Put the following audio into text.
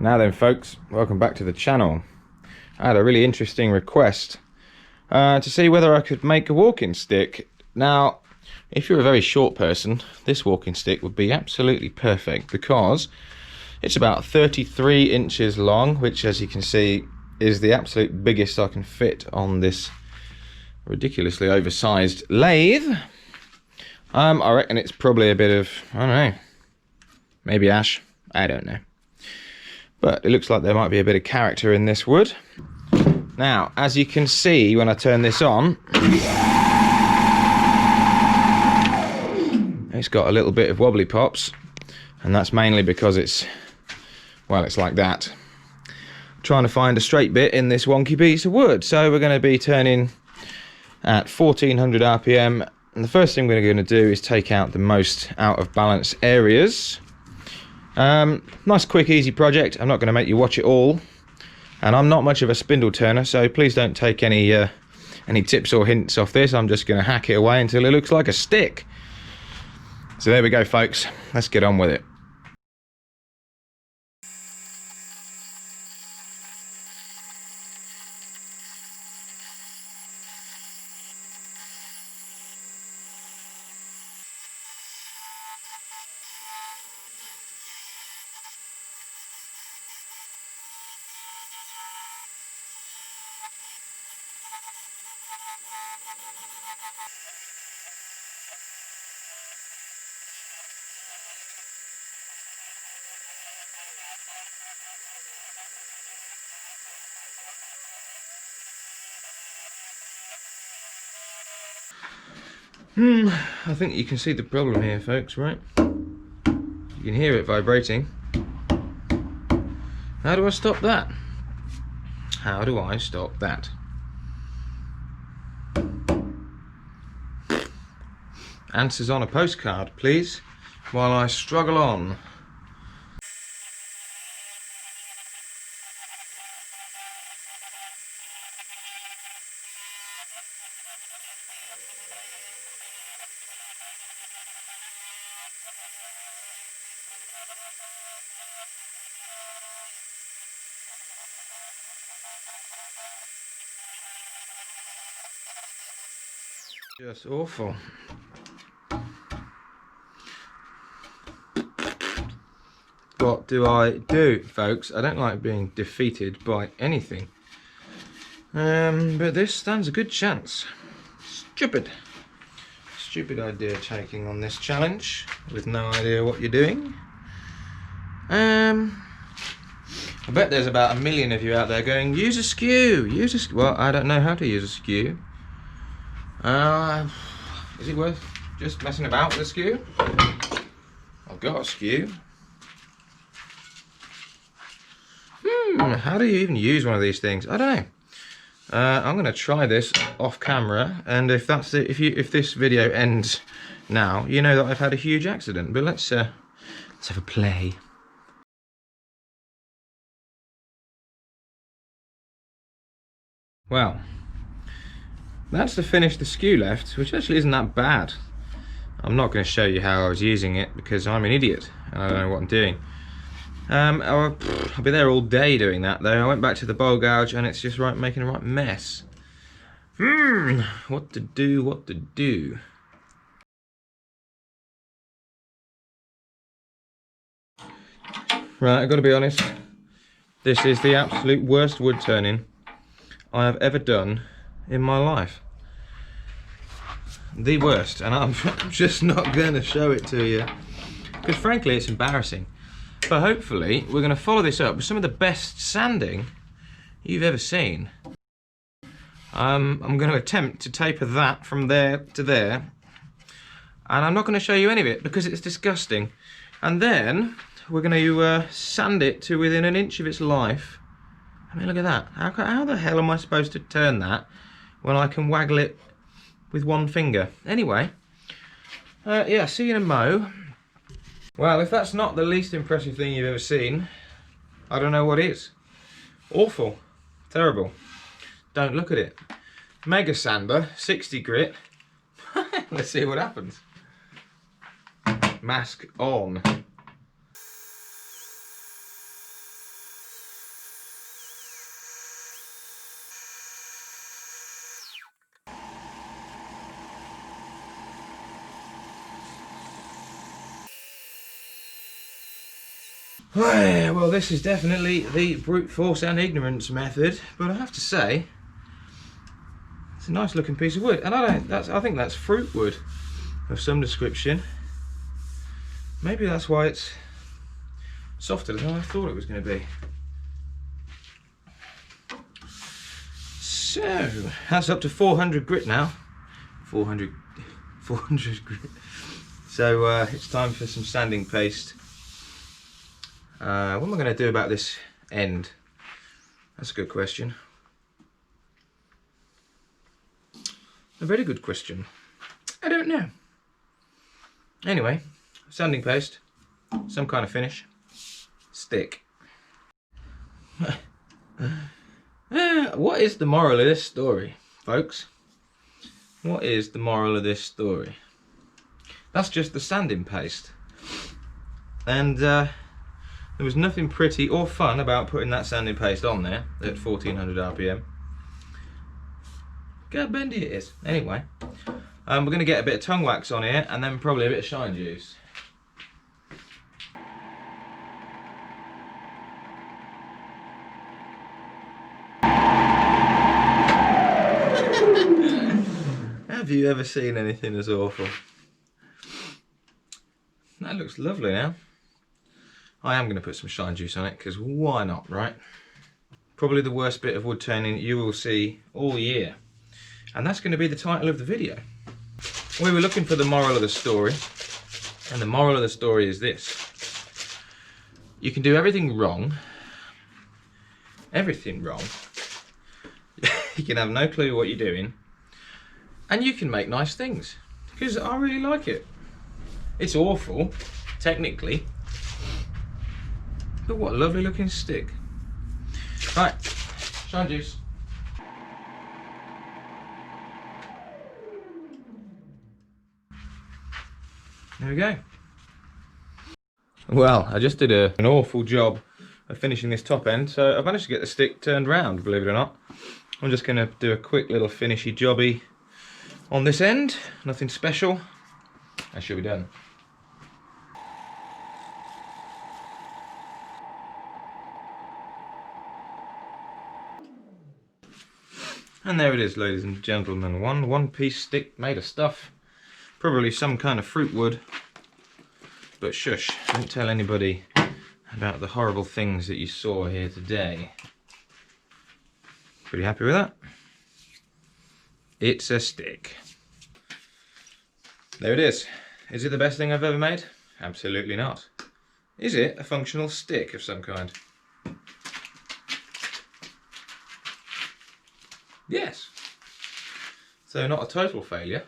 Now then folks, welcome back to the channel. I had a really interesting request to see whether I could make a walking stick. Now, if you're a very short person, this walking stick would be absolutely perfect because it's about 33 inches long, which as you can see is the absolute biggest I can fit on this ridiculously oversized lathe. I reckon it's probably a bit of, I don't know, maybe ash, I don't know. But it looks like there might be a bit of character in this wood. Now, as you can see when I turn this on, it's got a little bit of wobbly pops, and that's mainly because it's, well, it's like that. I'm trying to find a straight bit in this wonky piece of wood. So we're going to be turning at 1400 RPM, and the first thing we're going to do is take out the most out of balance areas. Nice quick easy project. I'm not going to make you watch it all, and I'm not much of a spindle turner, so please don't take any tips or hints off this. I'm just going to hack it away until it looks like a stick. So there we go folks, let's get on with it. I think you can see the problem here folks, right? You can hear it vibrating. How do I stop that? How do I stop that? Answers on a postcard, please, while I struggle on. Just awful. What do I do, folks? I don't like being defeated by anything. But this stands a good chance. Stupid idea taking on this challenge with no idea what you're doing. I bet there's about 1 million of you out there going, use a skew, well, I don't know how to use a skew. Is it worth just messing about with a skew? I've got a skew. How do you even use one of these things? I don't know. I'm going to try this off camera, and if that's it, if this video ends now, you know that I've had a huge accident. But let's have a play. Well, that's to finish the skew left, which actually isn't that bad. I'm not going to show you how I was using it because I'm an idiot and I don't know what I'm doing. I'll be there all day doing that though. I went back to the bowl gouge and it's just making a right mess. What to do. Right, I've got to be honest. This is the absolute worst wood turning I have ever done in my life. The worst, and I'm just not going to show it to you because frankly it's embarrassing. But hopefully we're going to follow this up with some of the best sanding you've ever seen. I'm going to attempt to taper that from there to there, and I'm not going to show you any of it because it's disgusting. And then we're going to sand it to within 1 inch of its life. I mean, look at that. How the hell am I supposed to turn that when I can waggle it with one finger? Anyway, yeah, see you in a mo. Well, if that's not the least impressive thing you've ever seen, I don't know what is. Awful. Terrible. Don't look at it. Mega sander, 60 grit. Let's see what happens. Mask on. Well, this is definitely the brute force and ignorance method, but I have to say, it's a nice looking piece of wood, and I think that's fruit wood of some description. Maybe that's why it's softer than I thought it was going to be. So that's up to 400 grit now. 400 grit. So it's time for some sanding paste. What am I going to do about this end? That's a good question. A very good question. I don't know. Anyway, sanding paste, some kind of finish, stick. What is the moral of this story, folks? What is the moral of this story? That's just the sanding paste. And there was nothing pretty or fun about putting that sanding paste on there at 1400 RPM. Look how bendy it is. Anyway, we're going to get a bit of tongue wax on here and then probably a bit of shine juice. Have you ever seen anything as awful? That looks lovely now. I am going to put some shine juice on it because why not, right? Probably the worst bit of wood turning you will see all year. And that's going to be the title of the video. We were looking for the moral of the story, and the moral of the story is this. You can do everything wrong. Everything wrong. You can have no clue what you're doing. And you can make nice things. Because I really like it. It's awful, technically. But what a lovely looking stick. Right, shine juice. There we go. Well, I just did an awful job of finishing this top end, so I've managed to get the stick turned round, believe it or not. I'm just going to do a quick little finishy jobby on this end, nothing special. That should be done. And there it is, ladies and gentlemen, one piece stick made of stuff, probably some kind of fruit wood, but shush, don't tell anybody about the horrible things that you saw here today. Pretty happy with that? It's a stick. There it is. Is it the best thing I've ever made? Absolutely not. Is it a functional stick of some kind? Yes. So not a total failure.